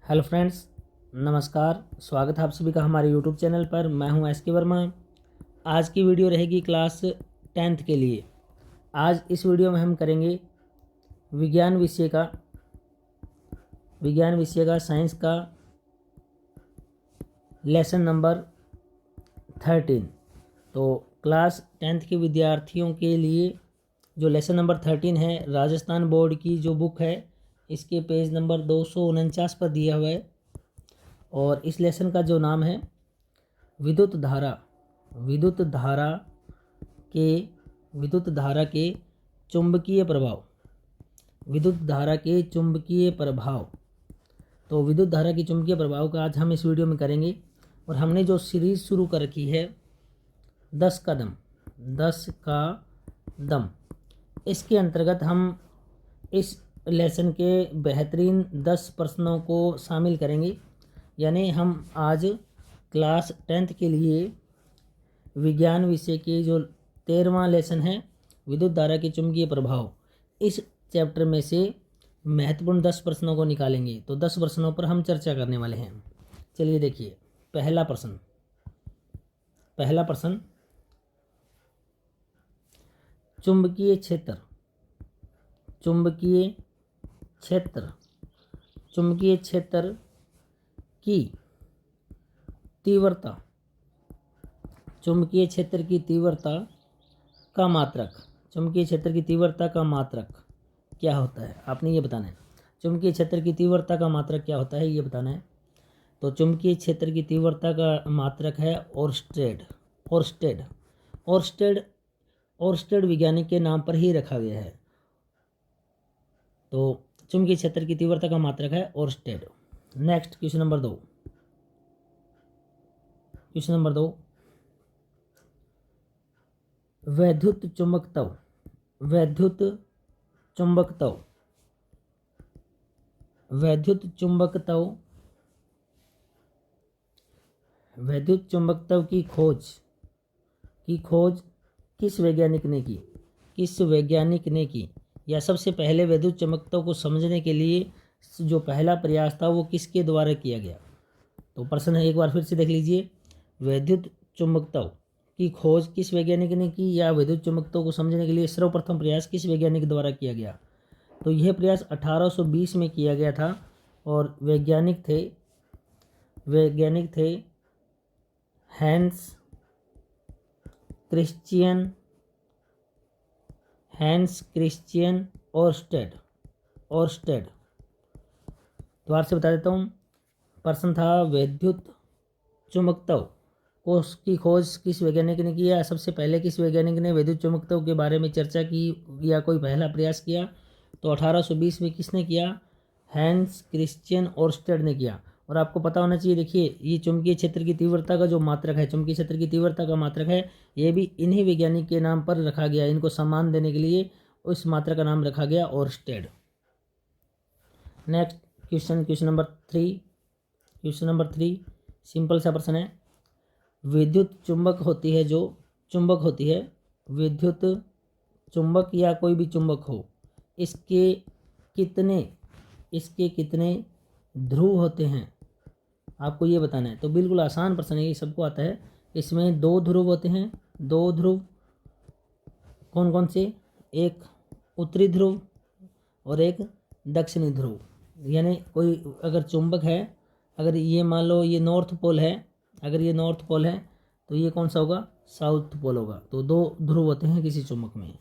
Hello friends, नमस्कार। स्वागत है आप सभी का हमारे यूट्यूब चैनल पर। मैं हूं एस के वर्मा। आज की वीडियो रहेगी क्लास 10th के लिए। आज इस वीडियो में हम करेंगे विज्ञान विषय का साइंस का लेसन नंबर 13। तो क्लास 10th के विद्यार्थियों के लिए जो लेसन नंबर 13 है, राजस्थान बोर्ड की जो बुक है, इसके पेज नंबर 249 पर दिया हुआ है। और इस लेसन का जो नाम है विद्युत धारा के विद्युत धारा के चुंबकीय प्रभाव। तो विद्युत धारा की चुंबकीय प्रभाव का आज हम इस वीडियो में करेंगे। और हमने जो सीरीज़ शुरू कर रखी है 10 का दम, इसके अंतर्गत हम इस लेसन के बेहतरीन 10 प्रश्नों को शामिल करेंगे। यानी हम आज क्लास 10th के लिए विज्ञान विषय के जो 13वां लेसन है विद्युत धारा के चुंबकीय प्रभाव, इस चैप्टर में से महत्वपूर्ण 10 प्रश्नों को निकालेंगे। तो 10 प्रश्नों पर हम चर्चा करने वाले हैं। चलिए देखिए, पहला प्रश्न चुंबकीय क्षेत्र की तीव्रता का मात्रक क्या होता है, आपने ये बताना है। चुंबकीय क्षेत्र की तीव्रता का मात्रक क्या होता है, ये बताना है। तो चुंबकीय क्षेत्र की तीव्रता का मात्रक है ओर्स्टेड वैज्ञानिक के नाम पर ही रखा गया है। तो चुंबकीय क्षेत्र की तीव्रता का मात्रक है ओर्स्टेड। Next question number 2। वैद्युत चुंबकत्व की खोज किस वैज्ञानिक ने की या सबसे पहले वैद्युत चुंबकत्व को समझने के लिए जो पहला प्रयास था वो किसके द्वारा किया गया। तो प्रश्न है, एक बार फिर से देख लीजिए। वैद्युत चुंबकत्व की खोज किस वैज्ञानिक ने की या वैद्युत चुंबकत्व को समझने के लिए सर्वप्रथम प्रयास किस वैज्ञानिक द्वारा किया गया। तो यह प्रयास 1820 में किया गया था और वैज्ञानिक थे हैंस क्रिश्चियन ओर्स्टेड। दोबारा से बता देता हूँ। प्रश्न था, वैद्युत चुंबकत्व की खोज किस वैज्ञानिक ने किया, सबसे पहले किस वैज्ञानिक ने वैद्युत चुंबकत्व के बारे में चर्चा की या कोई पहला प्रयास किया। तो 1820 में किसने किया, हैंस क्रिश्चियन ओर्स्टेड ने किया। और आपको पता होना चाहिए, देखिए ये चुंबकीय क्षेत्र की तीव्रता का जो मात्रक है, चुंबकीय क्षेत्र की तीव्रता का मात्रक है, ये भी इन्हीं वैज्ञानिक के नाम पर रखा गया। इनको सम्मान देने के लिए उस मात्रक का नाम रखा गया Oersted. Next question number 3 simple सा प्रश्न है। विद्युत चुंबक होती है विद्युत चुंबक या कोई भी चुंबक हो, इसके कितने ध्रुव होते हैं, आपको ये बताना है। तो बिल्कुल आसान प्रश्न है, ये सबको आता है। इसमें 2 ध्रुव होते हैं। 2 ध्रुव कौन कौन से, एक उत्तरी ध्रुव और एक दक्षिणी ध्रुव। यानी कोई अगर चुंबक है, अगर ये मान लो ये नॉर्थ पोल है, तो ये कौन सा होगा, साउथ पोल होगा। तो 2 ध्रुव होते हैं किसी चुंबक में।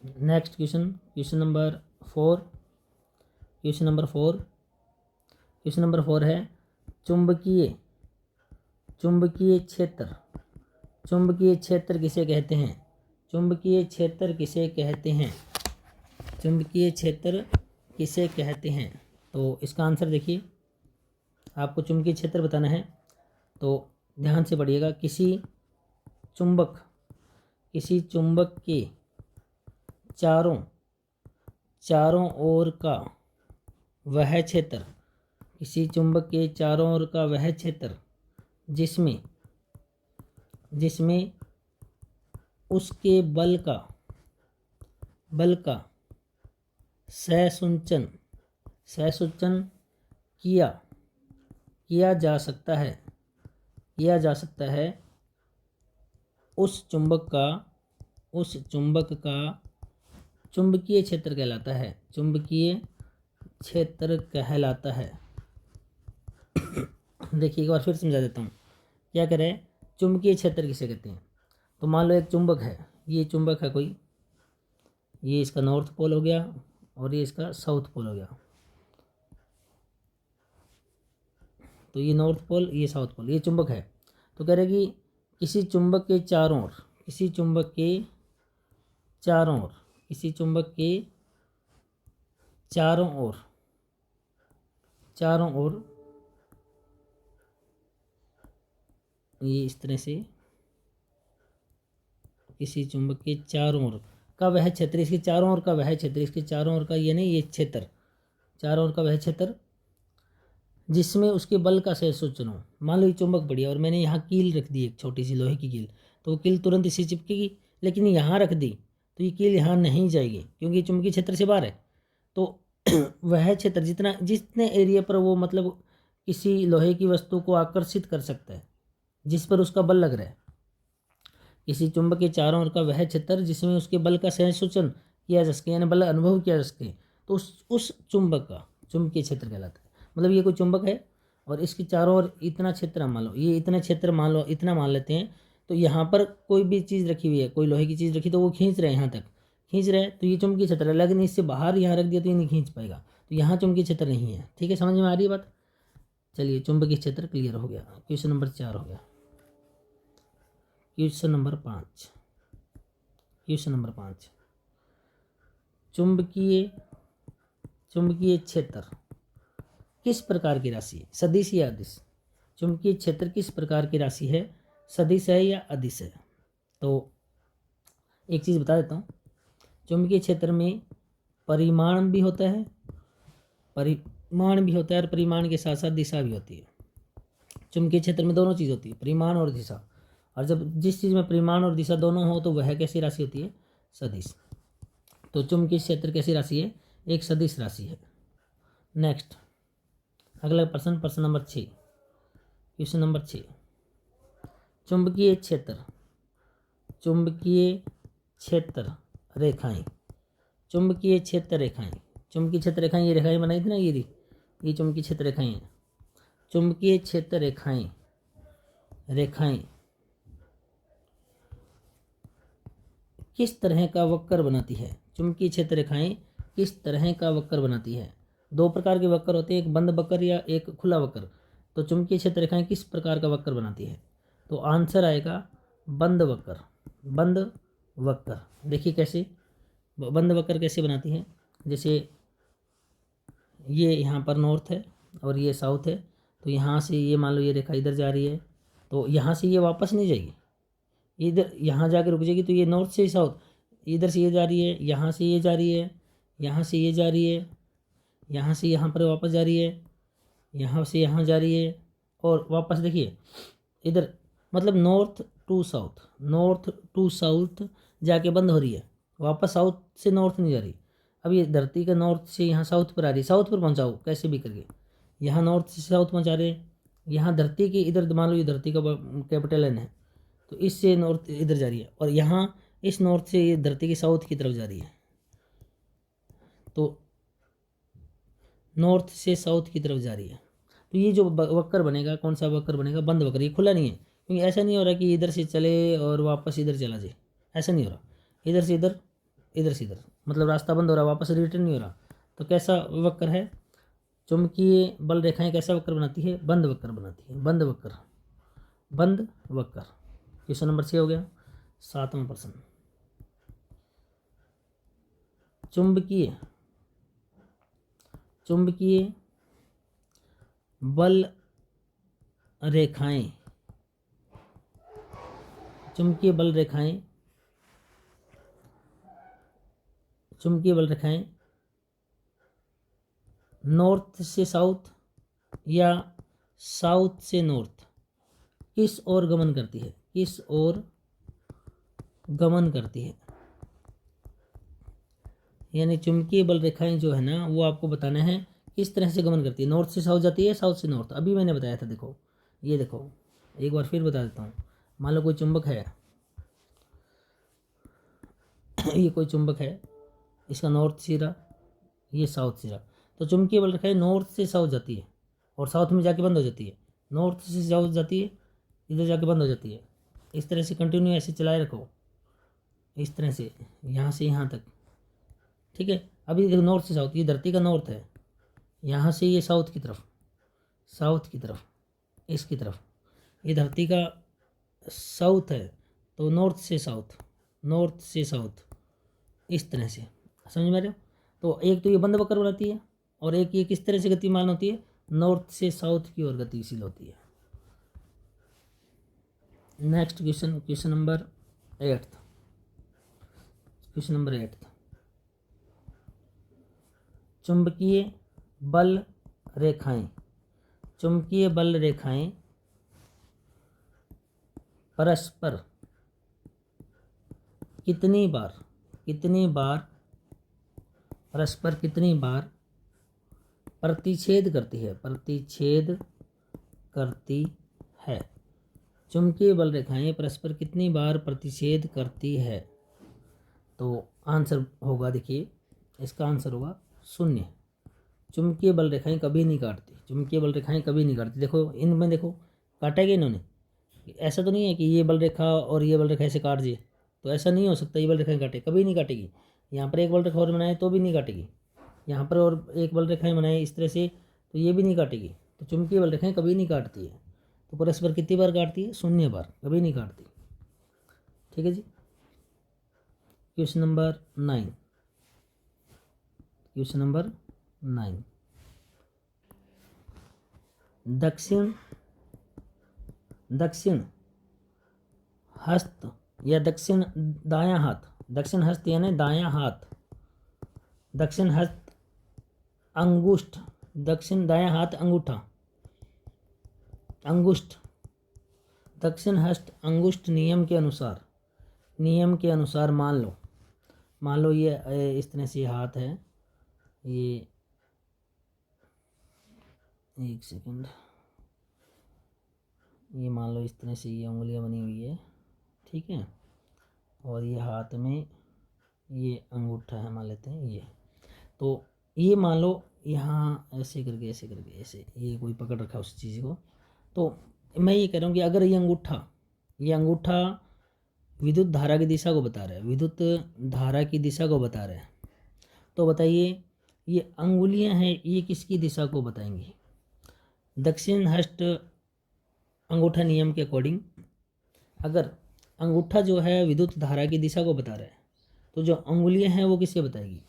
नेक्स्ट क्वेश्चन नंबर 4 है चुंबकीय क्षेत्र किसे कहते हैं। तो इसका आंसर देखिए, आपको चुंबकीय क्षेत्र बताना है। तो ध्यान से पढ़िएगा। किसी चुंबक के चारों ओर का वह क्षेत्र जिसमें उसके बल का सहसुंचन किया जा सकता है उस चुंबक का चुंबकीय क्षेत्र कहलाता है। चुंबकीय क्षेत्र कहलाता है। देखिए एक बार फिर समझा देता हूँ। क्या करें, चुंबकीय क्षेत्र किसे कहते हैं? तो मान लो एक चुंबक है, ये चुंबक है कोई, ये इसका नॉर्थ पोल हो गया और ये इसका साउथ पोल हो गया। तो ये नॉर्थ पोल, ये साउथ पोल, ये चुंबक है। तो कह रहे कि किसी चुंबक के चारों ओर, किसी चुंबक के चारों ओर, किसी चुंबक के चारों ओर, चारों ओर ये इस तरह से, किसी चुंबक के चारों ओर का वह क्षेत्र, इसके चारों ओर का वह क्षेत्र, इसके चारों ओर का ये नहीं, ये क्षेत्र, चारों ओर का वह क्षेत्र जिसमें उसके बल का सह सूचन हो। मान लो ये चुंबक पड़ी और मैंने यहाँ कील रख दी, एक छोटी सी लोहे की कील, तो वो कील तुरंत इसी चिपकेगी। लेकिन यहाँ रख दी तो ये कील यहाँ नहीं जाएगी क्योंकि चुंबकीय क्षेत्र से बाहर है। तो वह क्षेत्र जितने एरिया पर वो मतलब किसी लोहे की वस्तु को आकर्षित कर सकता है, जिस पर उसका बल लग रहा है, किसी चुंबक के चारों ओर का वह क्षेत्र जिसमें उसके बल का सह सूचन किया जा सके, यानी बल अनुभव किया जा सके, तो उस चुंबक का चुंबकीय क्षेत्र कहलाता है। मतलब ये कोई चुंबक है और इसके चारों ओर इतना क्षेत्र मान लो, ये इतना क्षेत्र मान लो, इतना मान लेते हैं। तो यहाँ पर कोई भी चीज़ रखी हुई है, कोई लोहे की चीज़ रखी, तो वो खींच रहे हैं, यहाँ तक खींच रहे हैं, तो ये चुंबकीय क्षेत्र है। लेकिन इससे बाहर यहाँ रख दिया तो ये नहीं खींच पाएगा, तो यहाँ चुंबकीय क्षेत्र नहीं है। ठीक है, समझ में आ रही है बात? चलिए, चुंबकीय क्षेत्र क्लियर हो गया। क्वेश्चन नंबर 4 हो गया। क्वेश्चन नंबर 5, क्वेश्चन नंबर 5, चुंबकीय क्षेत्र किस प्रकार की राशि है, सदिश या अदिश? चुंबकीय क्षेत्र किस प्रकार की राशि है, सदिश है या अदिश है? तो एक चीज़ बता देता हूँ, चुंबकीय क्षेत्र में परिमाण भी होता है, और परिमाण के साथ साथ दिशा भी होती है। चुंबकीय क्षेत्र में दोनों चीज़ होती है, परिमाण और दिशा। और जब जिस चीज़ में परिमाण और दिशा दोनों हो तो वह कैसी राशि होती है, सदिश। तो चुंबकीय क्षेत्र कैसी राशि है, एक सदिश राशि है। नेक्स्ट अगला प्रश्न, प्रश्न नंबर 6, क्वेश्चन नंबर 6, चुंबकीय क्षेत्र रेखाएं, चुंबकीय क्षेत्र रेखाएं, ये रेखाएं बनाई थी ना, ये चुंबकीय क्षेत्र रेखाएं हैं। चुंबकीय क्षेत्र रेखाएं किस तरह का वक्र बनाती है? चुंबकीय क्षेत्र रेखाएं किस तरह का वक्र बनाती है? दो प्रकार के वक्र होते हैं, एक बंद वक्र या एक खुला वक्र। तो चुंबकीय क्षेत्र रेखाएं किस प्रकार का वक्र बनाती है? तो आंसर आएगा बंद वक्र। बंद वक्र देखिए कैसे, बंद वक्र कैसे बनाती है? जैसे ये यहाँ पर नॉर्थ है और ये साउथ है, तो यहाँ से ये मान लो ये रेखा इधर जा रही है, तो यहाँ से ये वापस नहीं जाएगी, इधर यहाँ जाकर रुक जाएगी। तो ये नॉर्थ से साउथ, इधर से ये जा रही है, यहाँ से ये जा रही है, यहाँ से ये जा रही है, यहाँ से यहाँ पर वापस जा रही है, यहाँ से यहाँ जा रही है और वापस देखिए इधर, मतलब नॉर्थ टू साउथ जाके बंद हो रही है, वापस साउथ से नॉर्थ नहीं जा रही। अब ये धरती का नॉर्थ से यहाँ साउथ पर आ रही है, साउथ पर पहुँचाओ कैसे भी करके, यहाँ नॉर्थ से साउथ पहुँचा रहे हैं, यहाँ धरती के इधर मान लो ये धरती का कैपिटल एन है, तो इससे नॉर्थ इधर जा रही है और यहाँ इस नॉर्थ से ये धरती के साउथ की तरफ जा रही है, तो नॉर्थ से साउथ की तरफ जा रही है। तो ये जो वक्र बनेगा, कौन सा वक्र बनेगा? बंद वक्र। ये खुला नहीं है, क्योंकि ऐसा नहीं हो रहा कि इधर से चले और वापस इधर चला जाए, ऐसा नहीं हो रहा। इधर से इधर, इधर से इधर, मतलब रास्ता बंद हो रहा, वापस रिटर्न नहीं हो रहा। तो कैसा वक्र है? चुंबकीय बल रेखाएं कैसा वक्र बनाती है? बंद वक्र बनाती है, बंद वक्र। क्वेश्चन नंबर 6 हो गया। 7वां प्रश्न, चुंबकीय बल रेखाएं, चुंबकीय बल रेखाएं नॉर्थ से साउथ या साउथ से नॉर्थ किस ओर गमन करती है? किस ओर गमन करती है? यानी चुंबकीय बल रेखाएं जो है ना, वो आपको बताना है किस तरह से गमन करती है, नॉर्थ से साउथ जाती है, साउथ से नॉर्थ। अभी मैंने बताया था, देखो ये देखो, एक बार फिर बता देता हूँ। मान लो कोई चुंबक है, ये कोई चुंबक है, इसका नॉर्थ सिरा, ये साउथ सिरा। तो चुंबकीय बल रेखा नॉर्थ से साउथ जाती है और साउथ में जाके बंद हो जाती है, नॉर्थ से साउथ जाती है, इधर जाके बंद हो जाती है। इस तरह से कंटिन्यू ऐसे चलाए रखो, इस तरह से यहाँ से यहाँ तक, ठीक है। अभी देखो नॉर्थ से साउथ, ये धरती का नॉर्थ है, यहाँ से ये साउथ की तरफ, साउथ की तरफ, इसकी तरफ, ये धरती का साउथ है, तो नॉर्थ से साउथ, नॉर्थ से साउथ, इस तरह से, समझ में आ रहे हो। तो एक तो ये बंद वक्र बनाती है और एक ये किस तरह से गतिमान होती है, नॉर्थ से साउथ की ओर गतिशील होती है। Next question, question number 8, question number 8, चुंबकीय बल रेखाएं, चुंबकीय बल रेखाएं परस्पर कितनी बार परस्पर कितनी बार प्रतिच्छेद करती है, प्रतिच्छेद करती है। चुंबकीय बल रेखाएं परस्पर कितनी बार प्रतिच्छेद करती है। तो आंसर होगा, देखिए इसका आंसर होगा 0। चुंबकीय बल रेखाएं कभी नहीं काटती, चुंबकीय बल रेखाएं कभी नहीं काटती। देखो इनमें, देखो काटेगा इन्होंने, ऐसा तो नहीं है कि ये बल रेखा और ये बल रेखा ऐसे काट दिए, तो ऐसा नहीं हो सकता। ये बल रेखाएं काटे, कभी नहीं काटेगी। यहाँ पर एक बल रेखा और बनाए तो भी नहीं काटेगी, यहाँ पर और एक बल रेखाएं बनाए इस तरह से, तो ये भी नहीं काटेगी। तो चुंबकीय बल रेखाएं कभी नहीं काटती है। तो परस्पर कितनी बार काटती है, 0 बार, कभी नहीं काटती। ठीक है जी। क्वेश्चन नंबर 9, क्वेश्चन नंबर 9, दक्षिण हस्त या दक्षिण दायां हाथ, दक्षिण हस्त यानी दायां हाथ, दक्षिण हस्त अंगुष्ठ, दक्षिण दायां हाथ अंगूठा, अंगुष्ठ, दक्षिण हस्त अंगुष्ठ नियम के अनुसार मान लो ये इस तरह से हाथ है, ये एक सेकंड, ये मान लो इस तरह से ये उंगलियां बनी हुई है, ठीक है। और ये हाथ में ये अंगूठा है, मान लेते हैं ये। तो ये मान लो यहाँ ऐसे करके ऐसे ये कोई पकड़ रखा उस चीज़ को। तो मैं ये कह रहा हूँ कि अगर ये अंगूठा विद्युत धारा की दिशा को बता रहा है, विद्युत धारा की दिशा को बता रहा है, तो बताइए ये अंगुलियां हैं, ये किसकी दिशा को बताएंगी। दक्षिण हस्त अंगूठा नियम के अकॉर्डिंग अगर अंगूठा जो है विद्युत धारा की दिशा को बता रहा है, तो जो अंगुलियां हैं वो किससे बताएगी।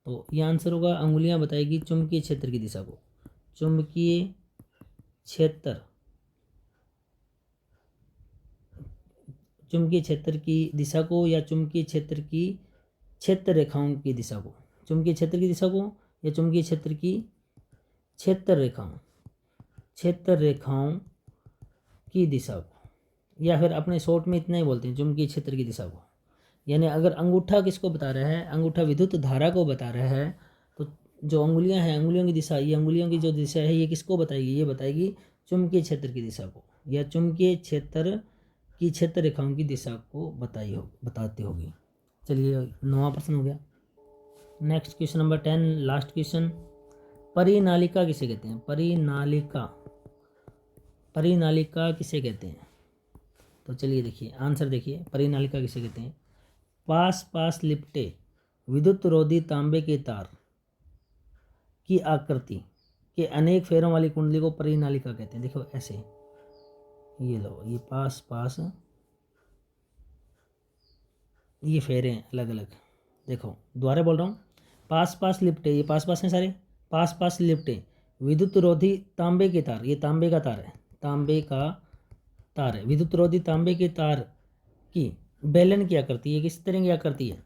तो ये आंसर होगा, अंगुलियां बताएगी चुंबकीय क्षेत्र की दिशा को, चुंबकीय क्षेत्र की दिशा को, या चुंबकीय क्षेत्र की क्षेत्र रेखाओं की दिशा को, चुंबकीय क्षेत्र की दिशा को या चुंबकीय क्षेत्र की क्षेत्र रेखाओं की दिशा को, या फिर अपने शॉर्ट में इतना ही बोलते हैं चुंबकीय क्षेत्र की दिशा को। यानी अगर अंगूठा किसको बता रहा है, अंगूठा विद्युत धारा को बता रहा है, तो जो अंगुलियां हैं, अंगुलियों की दिशा, ये अंगुलियों की जो दिशा है ये किसको बताएगी, ये बताएगी चुंबकीय क्षेत्र की दिशा को, या चुंबकीय क्षेत्र की क्षेत्र रेखाओं की दिशा को बताती होगी। चलिए 9वां प्रश्न हो गया। Next question number 10, last question, परिनालिका किसे कहते हैं, परिनालिका किसे कहते हैं। तो चलिए देखिए आंसर, देखिए परिनालिका किसे कहते हैं, पास लिपटे विद्युत रोधी तांबे के तार की आकृति के अनेक फेरों वाली कुंडली को परिनालिका कहते हैं। देखो ऐसे, ये लो, ये पास ये फेरे हैं अलग अलग, देखो दोबारा बोल रहा हूँ, पास लिपटे, ये पास हैं सारे, पास लिपटे विद्युत रोधी तांबे के तार, ये तांबे का तार है, तांबे का तार है, विद्युत रोधी तांबे के तार की बेलन की आकृति, ये किस तरह की आकृति है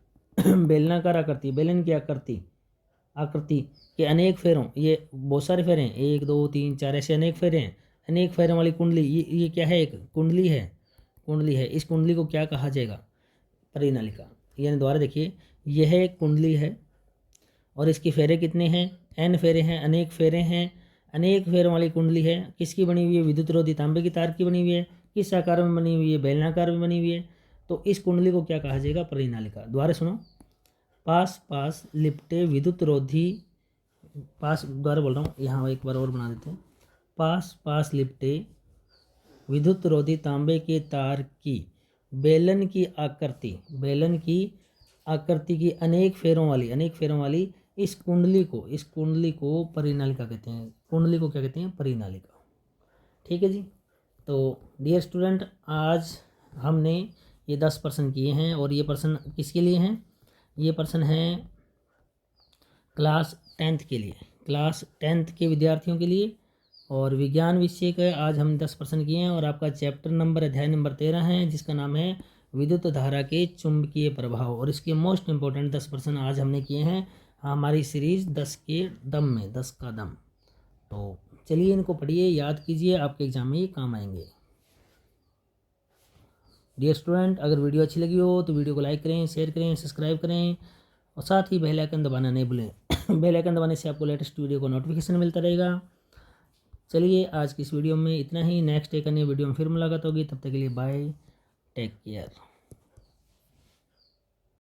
बेलनाकार आकृति, बेलन की आकृति के अनेक फेरों, ये बहुत सारे फेरे हैं, 1 2 3 4 ऐसे अनेक फेरे हैं, अनेक फेरों वाली कुंडली, ये क्या है, एक कुंडली है। इस कुंडली को क्या कहा जाएगा, परिनालिका। यानी दोबारा देखिए, यह एक कुंडली है और इसके फेरे कितने हैं, n फेरे हैं, अनेक फेरे हैं, अनेक फेरों वाली कुंडली है, किसकी बनी हुई है? विद्युत रोधी तांबे की तार की बनी हुई है, किस आकार में बनी हुई है? बेलनाकार में बनी हुई है। तो इस कुंडली को क्या कहा जाएगा? परिनालिका। दोबारा सुनो, पास पास लिपटे विद्युत रोधी, पास दोबारा बोल रहा हूँ, यहाँ एक बार और बना देते हैं, पास पास लिपटे विद्युत रोधी तांबे के तार की बेलन की आकृति, बेलन की आकृति की अनेक फेरों वाली इस कुंडली को परिनालिका कहते हैं। कुंडली को क्या कहते हैं? परिनालिका। ठीक है जी। तो डियर स्टूडेंट, आज हमने ये 10 प्रश्न किए हैं, और ये प्रश्न किसके लिए हैं? ये प्रश्न हैं क्लास 10th के लिए, क्लास 10th के विद्यार्थियों के लिए। और विज्ञान विषय का आज हम 10 प्रश्न किए हैं, और आपका चैप्टर नंबर अध्याय नंबर 13 है, जिसका नाम है विद्युत धारा के चुंबकीय प्रभाव। और इसके मोस्ट इंपॉर्टेंट 10 प्रश्न आज हमने किए हैं हमारी सीरीज 10 के दम में, 10 का दम। तो चलिए इनको पढ़िए, याद कीजिए, आपके एग्जाम में ये काम आएंगे। डियर स्टूडेंट, अगर वीडियो अच्छी लगी हो तो वीडियो को लाइक करें, शेयर करें, सब्सक्राइब करें, और साथ ही बेल आइकन दबाना नहीं भूलें। बेल आइकन दबाने से आपको लेटेस्ट वीडियो को नोटिफिकेशन मिलता रहेगा। चलिए आज की इस वीडियो में इतना ही। नेक्स्ट एक अन्य वीडियो में फिर मुलाकात होगी, तब तक के लिए बाय, टेक केयर।